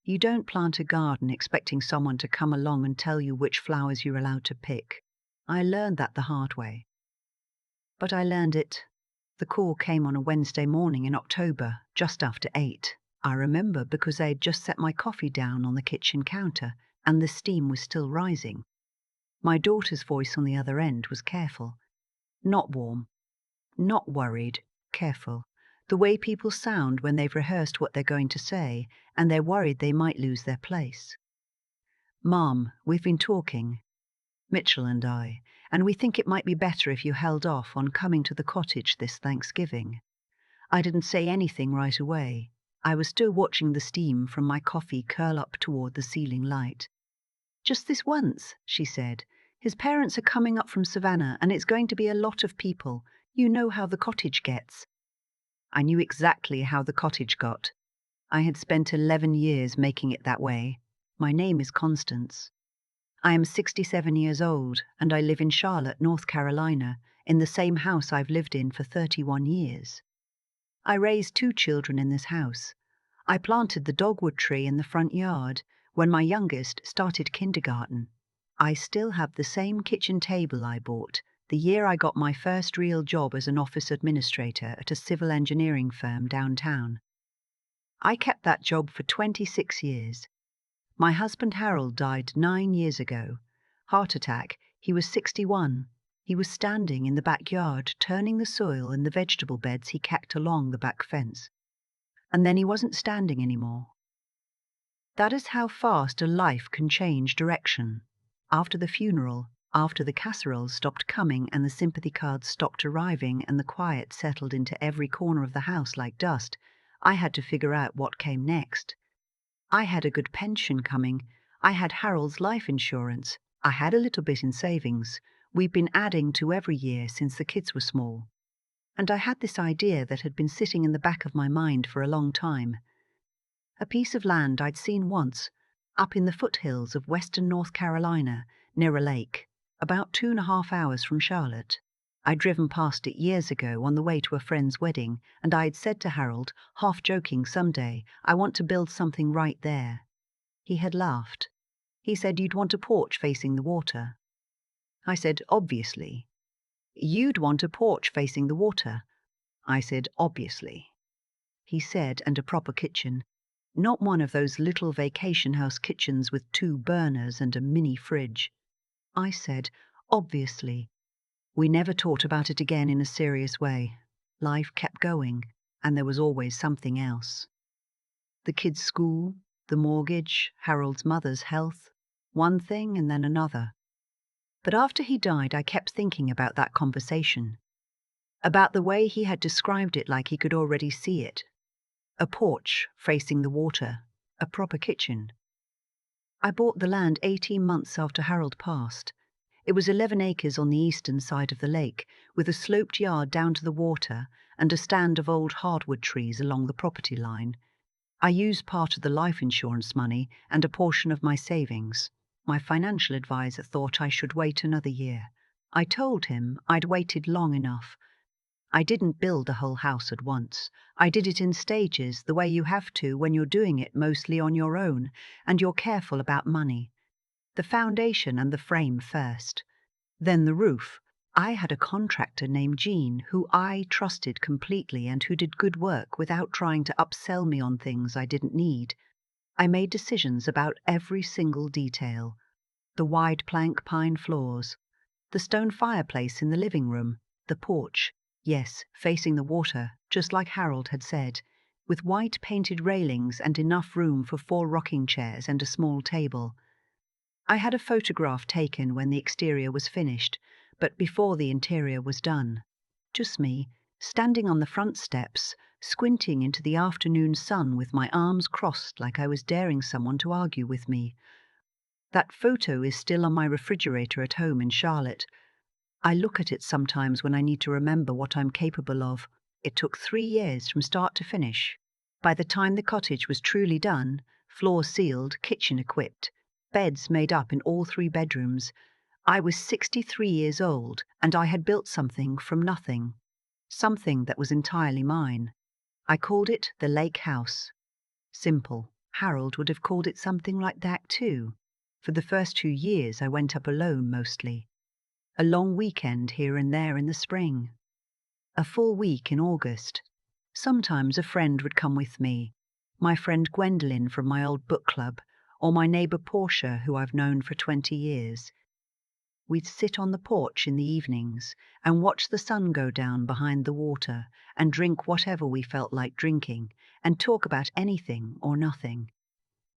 You don't plant a garden expecting someone to come along and tell you which flowers you're allowed to pick. I learned that the hard way. But I learned it. The call came on a Wednesday morning in October, just after 8. I remember because I had just set my coffee down on the kitchen counter and the steam was still rising. My daughter's voice on the other end was careful. Not warm, not worried, careful. The way people sound when they've rehearsed what they're going to say and they're worried they might lose their place. Mom, we've been talking, Mitchell and I, and we think it might be better if you held off on coming to the cottage this Thanksgiving. I didn't say anything right away. I was still watching the steam from my coffee curl up toward the ceiling light. Just this once, she said. His parents are coming up from Savannah and it's going to be a lot of people. You know how the cottage gets. I knew exactly how the cottage got. I had spent 11 years making it that way. My name is Constance. I am 67 years old and I live in Charlotte, North Carolina, in the same house I've lived in for 31 years. I raised 2 children in this house. I planted the dogwood tree in the front yard when my youngest started kindergarten. I still have the same kitchen table I bought the year I got my first real job as an office administrator at a civil engineering firm downtown. I kept that job for 26 years. My husband Harold died 9 years ago. Heart attack. He was 61. He was standing in the backyard turning the soil in the vegetable beds he kept along the back fence. And then he wasn't standing anymore. That is how fast a life can change direction. After the funeral, after the casseroles stopped coming and the sympathy cards stopped arriving and the quiet settled into every corner of the house like dust, I had to figure out what came next. I had a good pension coming. I had Harold's life insurance. I had a little bit in savings. We'd been adding to every year since the kids were small. And I had this idea that had been sitting in the back of my mind for a long time. A piece of land I'd seen once, up in the foothills of western North Carolina, near a lake, about 2.5 hours from Charlotte. I'd driven past it years ago on the way to a friend's wedding, and I'd said to Harold, half joking, someday, I want to build something right there. He had laughed. He said, you'd want a porch facing the water. I said, obviously. You'd want a porch facing the water. I said, obviously. He said, and a proper kitchen. Not one of those little vacation house kitchens with 2 burners and a mini fridge. I said, obviously. We never talked about it again in a serious way. Life kept going, and there was always something else. The kids' school, the mortgage, Harold's mother's health, one thing and then another. But after he died, I kept thinking about that conversation, about the way he had described it like he could already see it. A porch facing the water, a proper kitchen. I bought the land 18 months after Harold passed. It was 11 acres on the eastern side of the lake, with a sloped yard down to the water and a stand of old hardwood trees along the property line. I used part of the life insurance money and a portion of my savings. My financial advisor thought I should wait another year. I told him I'd waited long enough. I didn't build the whole house at once. I did it in stages, the way you have to when you're doing it mostly on your own and you're careful about money. The foundation and the frame first. Then the roof. I had a contractor named Jean who I trusted completely and who did good work without trying to upsell me on things I didn't need. I made decisions about every single detail. The wide plank pine floors, the stone fireplace in the living room, the porch, yes, facing the water, just like Harold had said, with white painted railings and enough room for 4 rocking chairs and a small table. I had a photograph taken when the exterior was finished, but before the interior was done. Just me, standing on the front steps, squinting into the afternoon sun with my arms crossed like I was daring someone to argue with me. That photo is still on my refrigerator at home in Charlotte. I look at it sometimes when I need to remember what I'm capable of. It took 3 years from start to finish. By the time the cottage was truly done, floor sealed, kitchen equipped, beds made up in all 3 bedrooms, I was 63 years old and I had built something from nothing. Something that was entirely mine. I called it the Lake House. Simple, Harold would have called it something like that too. For the first 2 years I went up alone mostly. A long weekend here and there in the spring. A full week in August. Sometimes a friend would come with me. My friend Gwendolyn from my old book club, or my neighbour Portia, who I've known for 20 years. We'd sit on the porch in the evenings and watch the sun go down behind the water and drink whatever we felt like drinking and talk about anything or nothing.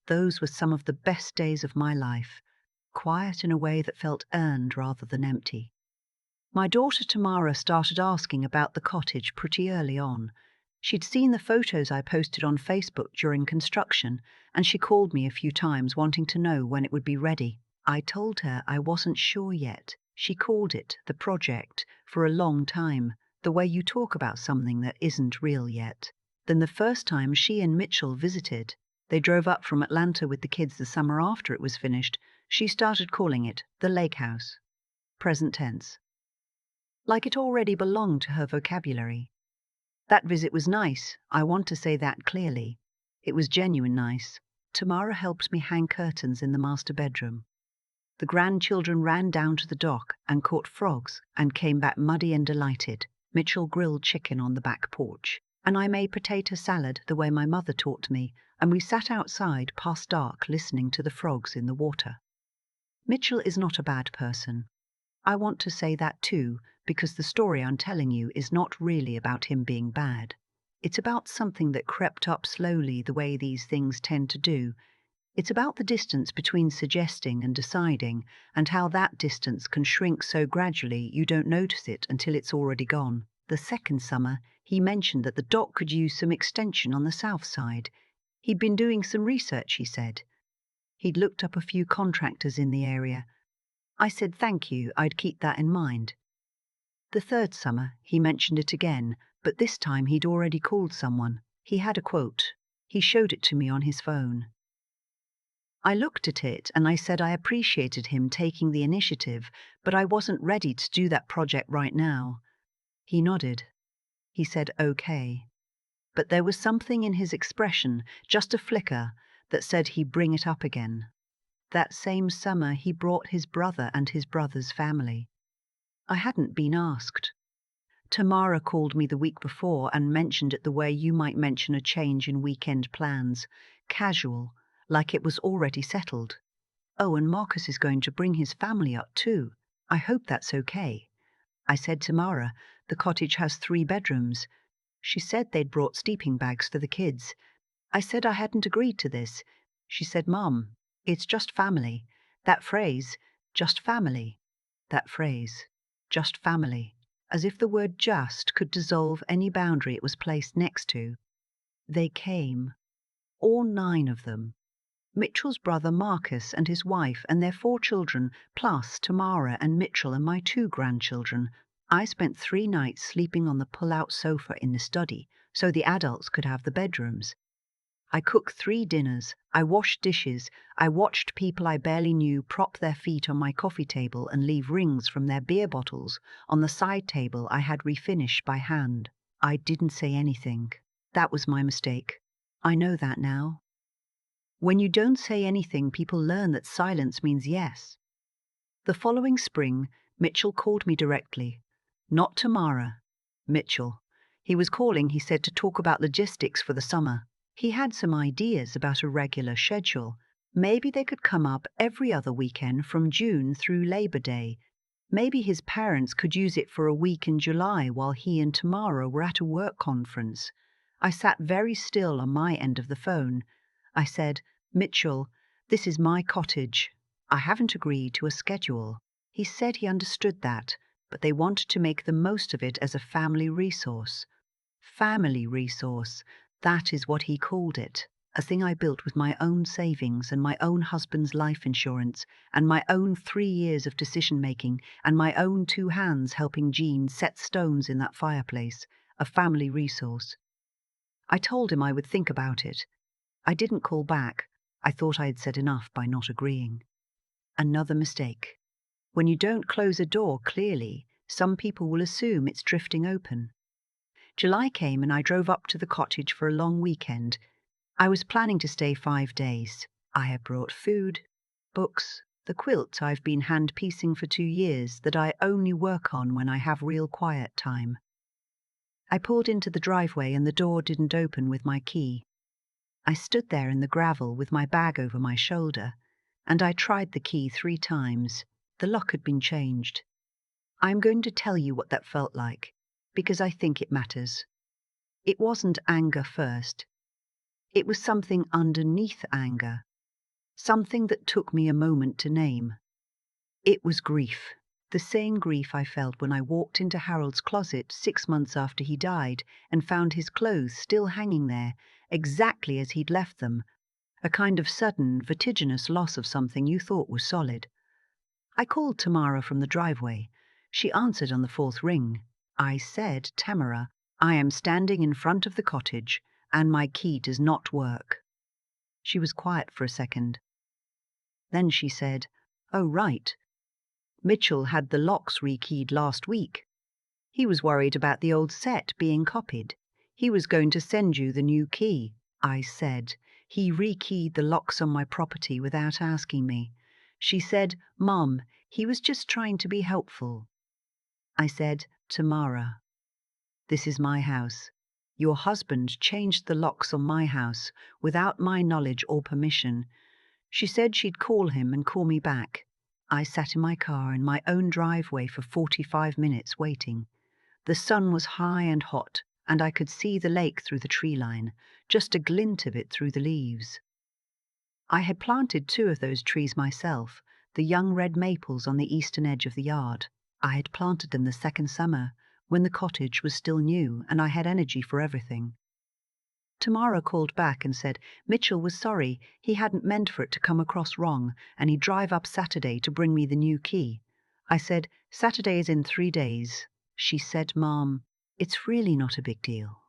Those were some of the best days of my life, quiet in a way that felt earned rather than empty. My daughter Tamara started asking about the cottage pretty early on. She'd seen the photos I posted on Facebook during construction, and she called me a few times wanting to know when it would be ready. I told her I wasn't sure yet. She called it the project for a long time, the way you talk about something that isn't real yet. Then the first time she and Mitchell visited, they drove up from Atlanta with the kids the summer after it was finished, she started calling it the lake house. Present tense. Like it already belonged to her vocabulary. That visit was nice, I want to say that clearly. It was genuine nice. Tamara helped me hang curtains in the master bedroom. The grandchildren ran down to the dock and caught frogs and came back muddy and delighted. Mitchell grilled chicken on the back porch, and I made potato salad the way my mother taught me, and we sat outside past dark listening to the frogs in the water. Mitchell is not a bad person. I want to say that too, because the story I'm telling you is not really about him being bad. It's about something that crept up slowly the way these things tend to do. It's about the distance between suggesting and deciding, and how that distance can shrink so gradually you don't notice it until it's already gone. The second summer, he mentioned that the dock could use some extension on the south side. He'd been doing some research, he said. He'd looked up a few contractors in the area. I said thank you, I'd keep that in mind. The third summer, he mentioned it again, but this time he'd already called someone. He had a quote. He showed it to me on his phone. I looked at it and I said I appreciated him taking the initiative, but I wasn't ready to do that project right now. He nodded. He said okay. But there was something in his expression, just a flicker, that said he'd bring it up again. That same summer he brought his brother and his brother's family. I hadn't been asked. Tamara called me the week before and mentioned it the way you might mention a change in weekend plans, casual, like it was already settled. Oh, and Marcus is going to bring his family up too. I hope that's okay. I said, Tamara, the cottage has 3 bedrooms. She said they'd brought sleeping bags for the kids. I said I hadn't agreed to this. She said, Mum, it's just family. That phrase, just family. That phrase, just family. As if the word just could dissolve any boundary it was placed next to. They came. All 9 of them. Mitchell's brother Marcus and his wife and their 4 children, plus Tamara and Mitchell and my 2 grandchildren. I spent 3 nights sleeping on the pull-out sofa in the study, so the adults could have the bedrooms. I cooked 3 dinners, I washed dishes, I watched people I barely knew prop their feet on my coffee table and leave rings from their beer bottles on the side table I had refinished by hand. I didn't say anything. That was my mistake. I know that now. When you don't say anything, people learn that silence means yes. The following spring, Mitchell called me directly. Not Tamara. Mitchell. He was calling, he said, to talk about logistics for the summer. He had some ideas about a regular schedule. Maybe they could come up every other weekend from June through Labor Day. Maybe his parents could use it for a week in July while he and Tamara were at a work conference. I sat very still on my end of the phone. I said, Mitchell, this is my cottage. I haven't agreed to a schedule. He said he understood that, but they wanted to make the most of it as a family resource. Family resource, that is what he called it. A thing I built with my own savings and my own husband's life insurance and my own 3 years of decision-making and my own 2 hands helping Jean set stones in that fireplace. A family resource. I told him I would think about it. I didn't call back. I thought I had said enough by not agreeing. Another mistake. When you don't close a door clearly, some people will assume it's drifting open. July came and I drove up to the cottage for a long weekend. I was planning to stay 5 days. I had brought food, books, the quilt I've been hand-piecing for 2 years that I only work on when I have real quiet time. I pulled into the driveway and the door didn't open with my key. I stood there in the gravel with my bag over my shoulder, and I tried the key 3 times. The lock had been changed. I'm going to tell you what that felt like, because I think it matters. It wasn't anger first. It was something underneath anger, something that took me a moment to name. It was grief, the same grief I felt when I walked into Harold's closet 6 months after he died and found his clothes still hanging there, exactly as he'd left them, a kind of sudden, vertiginous loss of something you thought was solid. I called Tamara from the driveway. She answered on the 4th ring. I said, "Tamara, I am standing in front of the cottage, and my key does not work." She was quiet for a second. Then she said, "Oh, right. Mitchell had the locks rekeyed last week. He was worried about the old set being copied. He was going to send you the new key." I said, "He rekeyed the locks on my property without asking me." She said, "Mom, he was just trying to be helpful." I said, "Tamara, this is my house. Your husband changed the locks on my house without my knowledge or permission." She said she'd call him and call me back. I sat in my car in my own driveway for 45 minutes waiting. The sun was high and hot, and I could see the lake through the tree line, just a glint of it through the leaves. I had planted 2 of those trees myself, the young red maples on the eastern edge of the yard. I had planted them the second summer, when the cottage was still new and I had energy for everything. Tamara called back and said Mitchell was sorry, he hadn't meant for it to come across wrong, and he'd drive up Saturday to bring me the new key. I said, "Saturday is in 3 days." She said, "Mom, it's really not a big deal."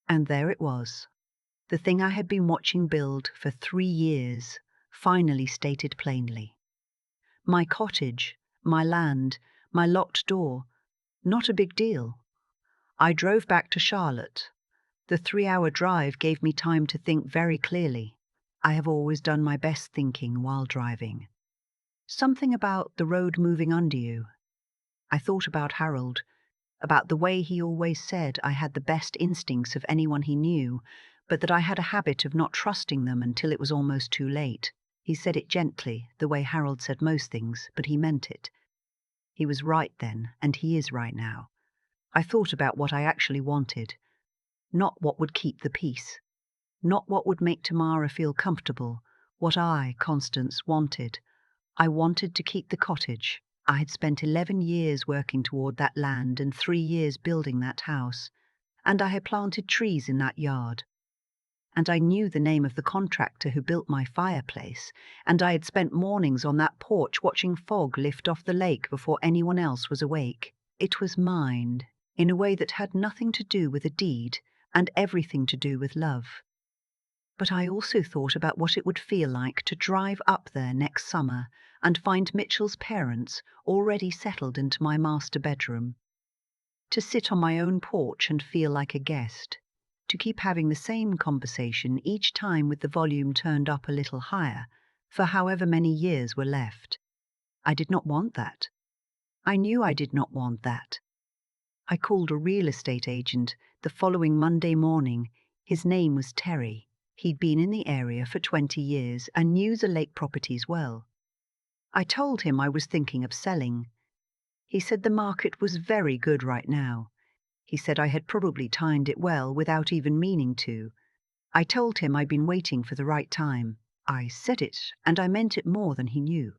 And there it was. The thing I had been watching build for 3 years, finally stated plainly. My cottage, my land, my locked door, not a big deal. I drove back to Charlotte. The 3-hour drive gave me time to think very clearly. I have always done my best thinking while driving. Something about the road moving under you. I thought about Harold, about the way he always said I had the best instincts of anyone he knew, but that I had a habit of not trusting them until it was almost too late. He said it gently, the way Harold said most things, but he meant it. He was right then, and he is right now. I thought about what I actually wanted, not what would keep the peace, not what would make Tamara feel comfortable, what I, Constance, wanted. I wanted to keep the cottage. I had spent 11 years working toward that land and 3 years building that house, and I had planted trees in that yard. And I knew the name of the contractor who built my fireplace, and I had spent mornings on that porch watching fog lift off the lake before anyone else was awake. It was mine, in a way that had nothing to do with a deed and everything to do with love. But I also thought about what it would feel like to drive up there next summer and find Mitchell's parents already settled into my master bedroom. To sit on my own porch and feel like a guest. To keep having the same conversation each time with the volume turned up a little higher, for however many years were left. I did not want that. I knew I did not want that. I called a real estate agent the following Monday morning. His name was Terry. He'd been in the area for 20 years and knew the lake properties well. I told him I was thinking of selling. He said the market was very good right now. He said I had probably timed it well without even meaning to. I told him I'd been waiting for the right time. I said it, and I meant it more than he knew.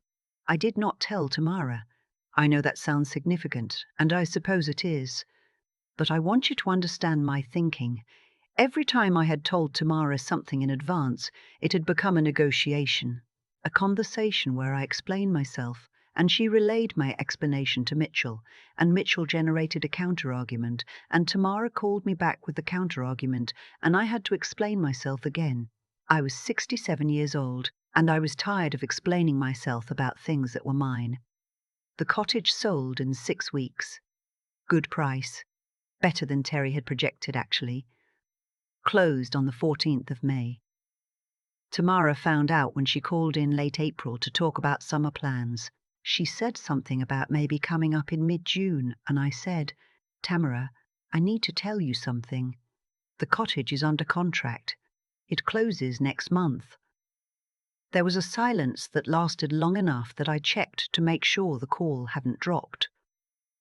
I did not tell Tamara. I know that sounds significant, and I suppose it is. But I want you to understand my thinking. Every time I had told Tamara something in advance, it had become a negotiation, a conversation where I explained myself, and she relayed my explanation to Mitchell, and Mitchell generated a counter-argument, and Tamara called me back with the counter-argument, and I had to explain myself again. I was 67 years old, and I was tired of explaining myself about things that were mine. The cottage sold in 6 weeks. Good price. Better than Terry had projected, actually. closed on the 14th of May. Tamara found out when she called in late April to talk about summer plans. She said something about maybe coming up in mid-June, and I said, "Tamara, I need to tell you something. The cottage is under contract. It closes next month." There was a silence that lasted long enough that I checked to make sure the call hadn't dropped.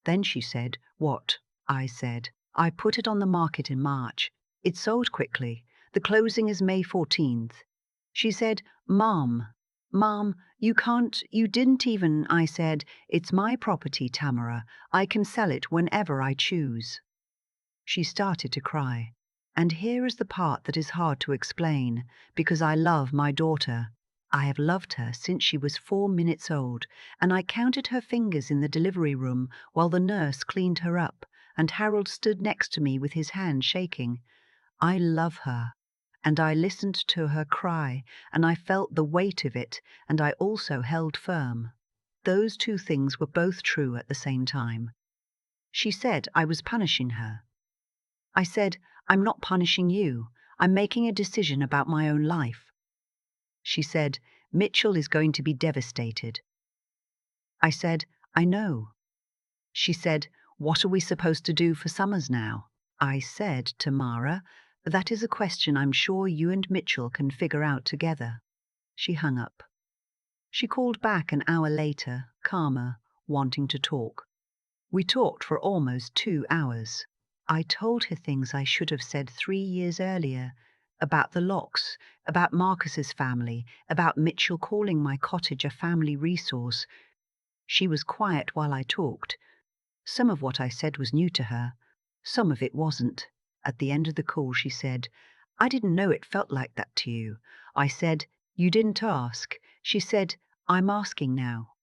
Then she said, "What?" I said, "I put it on the market in March. It sold quickly. The closing is May 14th. She said, Mom, you didn't even," I said, "It's my property, Tamara. I can sell it whenever I choose." She started to cry. And here is the part that is hard to explain, because I love my daughter. I have loved her since she was 4 minutes old, and I counted her fingers in the delivery room while the nurse cleaned her up, and Harold stood next to me with his hand shaking. I love her, and I listened to her cry, and I felt the weight of it, and I also held firm. Those two things were both true at the same time. She said I was punishing her. I said, "I'm not punishing you. I'm making a decision about my own life." She said, "Mitchell is going to be devastated." I said, "I know." She said, "What are we supposed to do for summers now?" I said, "Tamara, that is a question I'm sure you and Mitchell can figure out together." She hung up. She called back an hour later, calmer, wanting to talk. We talked for almost 2 hours. I told her things I should have said 3 years earlier, about the locks, about Marcus's family, about Mitchell calling my cottage a family resource. She was quiet while I talked. Some of what I said was new to her. Some of it wasn't. At the end of the call she said, "I didn't know it felt like that to you." I said, "You didn't ask." She said, "I'm asking now."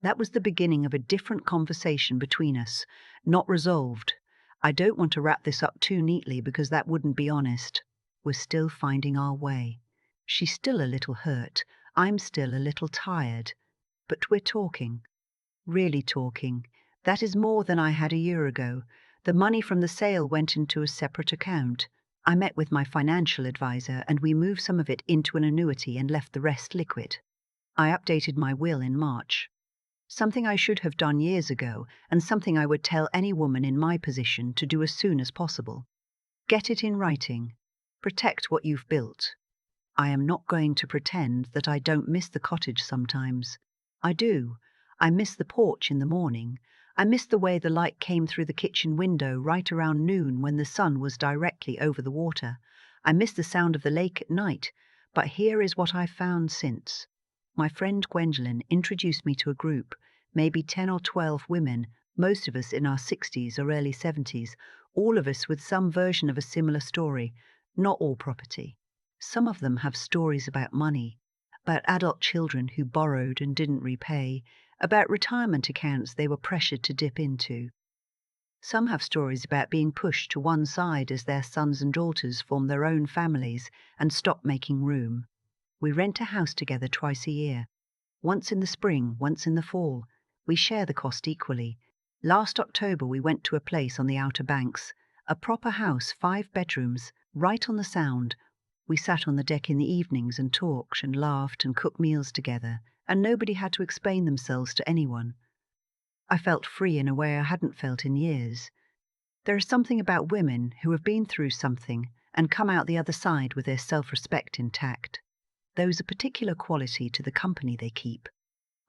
That was the beginning of a different conversation between us, not resolved. I don't want to wrap this up too neatly because that wouldn't be honest. We're still finding our way. She's still a little hurt. I'm still a little tired. But we're talking. Really talking. That is more than I had a year ago. The money from the sale went into a separate account. I met with my financial advisor and we moved some of it into an annuity and left the rest liquid. I updated my will in March. Something I should have done years ago, and something I would tell any woman in my position to do as soon as possible. Get it in writing. Protect what you've built. I am not going to pretend that I don't miss the cottage sometimes. I do. I miss the porch in the morning. I miss the way the light came through the kitchen window right around noon when the sun was directly over the water. I miss the sound of the lake at night. But here is what I've found since. My friend Gwendolyn introduced me to a group, maybe 10 or 12 women, most of us in our 60s or early 70s, all of us with some version of a similar story, not all property. Some of them have stories about money, about adult children who borrowed and didn't repay, about retirement accounts they were pressured to dip into. Some have stories about being pushed to one side as their sons and daughters form their own families and stop making room. We rent a house together twice a year. Once in the spring, once in the fall. We share the cost equally. Last October we went to a place on the Outer Banks, a proper house, 5 bedrooms, right on the Sound. We sat on the deck in the evenings and talked and laughed and cooked meals together, and nobody had to explain themselves to anyone. I felt free in a way I hadn't felt in years. There is something about women who have been through something and come out the other side with their self-respect intact. There is a particular quality to the company they keep.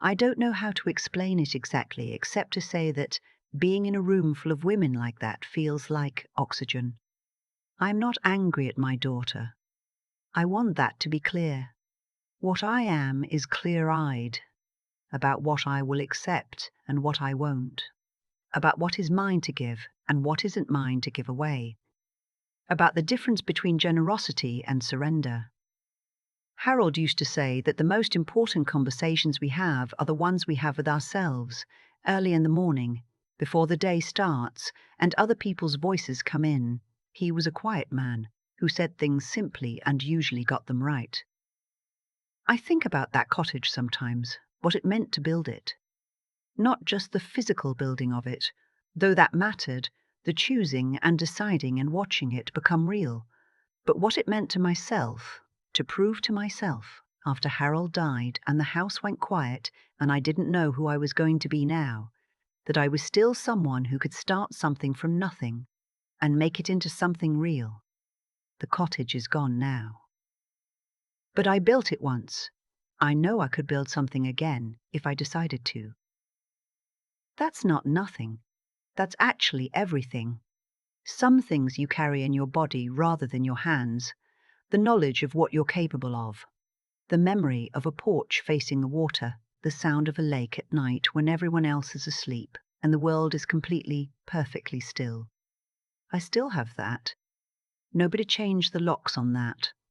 I don't know how to explain it exactly, except to say that being in a room full of women like that feels like oxygen. I'm not angry at my daughter. I want that to be clear. What I am is clear-eyed about what I will accept and what I won't, about what is mine to give and what isn't mine to give away, about the difference between generosity and surrender. Harold used to say that the most important conversations we have are the ones we have with ourselves, early in the morning, before the day starts, and other people's voices come in. He was a quiet man, who said things simply and usually got them right. I think about that cottage sometimes, what it meant to build it. Not just the physical building of it, though that mattered, the choosing and deciding and watching it become real. But what it meant to myself, to prove to myself, after Harold died and the house went quiet and I didn't know who I was going to be now, that I was still someone who could start something from nothing and make it into something real. The cottage is gone now. But I built it once. I know I could build something again if I decided to. That's not nothing. That's actually everything. Some things you carry in your body rather than your hands, the knowledge of what you're capable of, the memory of a porch facing the water, the sound of a lake at night when everyone else is asleep and the world is completely, perfectly still. I still have that. Nobody changed the locks on that.